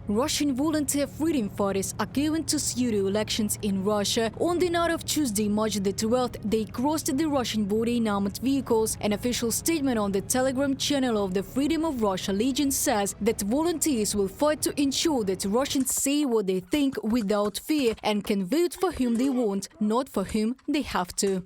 Russian volunteer freedom fighters are going to pseudo-elections in Russia. On the night of Tuesday, March the 12th, they crossed the Russian border in armored vehicles. An official statement on the Telegram channel of the Freedom of Russia Legion says that volunteers will fight to ensure that Russians say what they think without fear and can vote for whom they want, not for whom they have to.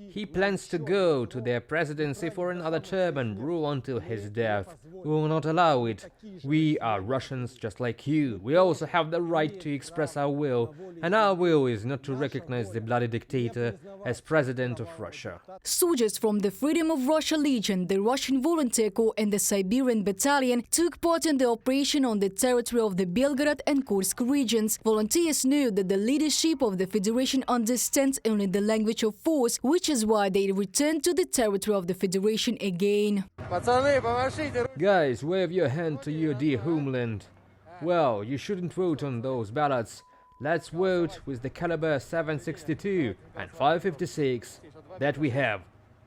He plans to go to their presidency for another term and rule until his death. We will not allow it. We are Russians just like you. We also have the right to express our will, and our will is not to recognize the bloody dictator as president of Russia. Soldiers from the Freedom of Russia Legion, the Russian Volunteer Corps and the Siberian battalion took part in the operation on the territory of the Belgorod and Kursk regions. Volunteers knew that the leadership of the Federation understands only the language of force, which is why they returned to the territory of the Federation again. Guys, wave your hand to your dear homeland. Well, you shouldn't vote on those ballots. Let's vote with the caliber 762 and 556 that we have.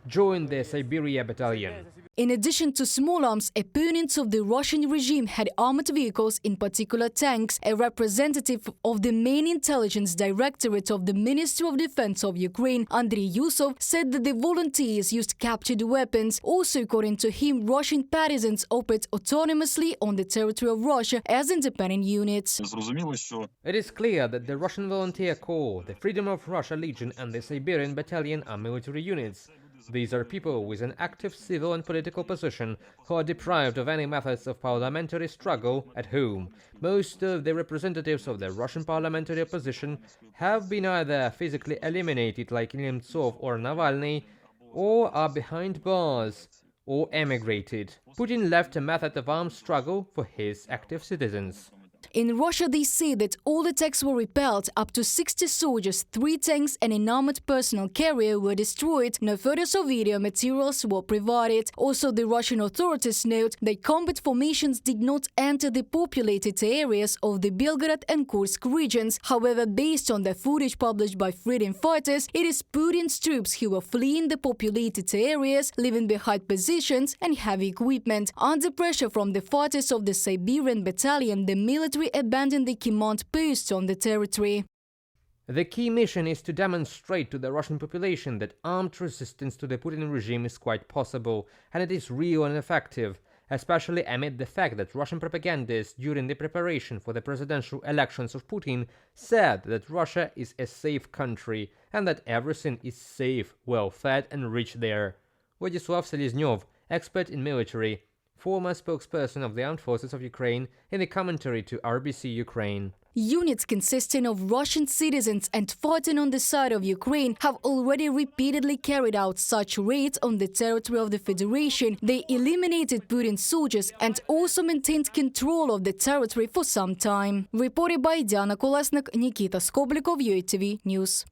Join the Siberia battalion. In addition to small arms, opponents of the Russian regime had armored vehicles, in particular tanks. A representative of the main intelligence directorate of the Ministry of Defense of Ukraine, Andriy Yusov, said that the volunteers used captured weapons. Also, according to him, Russian partisans operate autonomously on the territory of Russia as independent units. It is clear that the Russian Volunteer Corps, the Freedom of Russia Legion and the Siberian Battalion are military units. These are people with an active civil and political position who are deprived of any methods of parliamentary struggle at home. Most of the representatives of the Russian parliamentary opposition have been either physically eliminated like Nemtsov or Navalny, or are behind bars, or emigrated. Putin left a method of armed struggle for his active citizens. In Russia, they say that all attacks were repelled. Up to 60 soldiers, 3 tanks and an armored personnel carrier were destroyed. No photos or video materials were provided. Also, the Russian authorities note that combat formations did not enter the populated areas of the Belgorod and Kursk regions. However, based on the footage published by freedom fighters, it is Putin's troops who were fleeing the populated areas, leaving behind positions and heavy equipment. Under pressure from the fighters of the Siberian battalion, the military abandoned the command posts on the territory. The key mission is to demonstrate to the Russian population that armed resistance to the Putin regime is quite possible, and it is real and effective, especially amid the fact that Russian propagandists during the preparation for the presidential elections of Putin said that Russia is a safe country and that everything is safe, well-fed and rich there. Vladislav Seleznyov, expert in military, former spokesperson of the Armed Forces of Ukraine, in a commentary to RBC Ukraine. Units consisting of Russian citizens and fighting on the side of Ukraine have already repeatedly carried out such raids on the territory of the Federation. They eliminated Putin's soldiers and also maintained control of the territory for some time. Reported by Diana Kolesnik, Nikita Skoblikov, UATV News.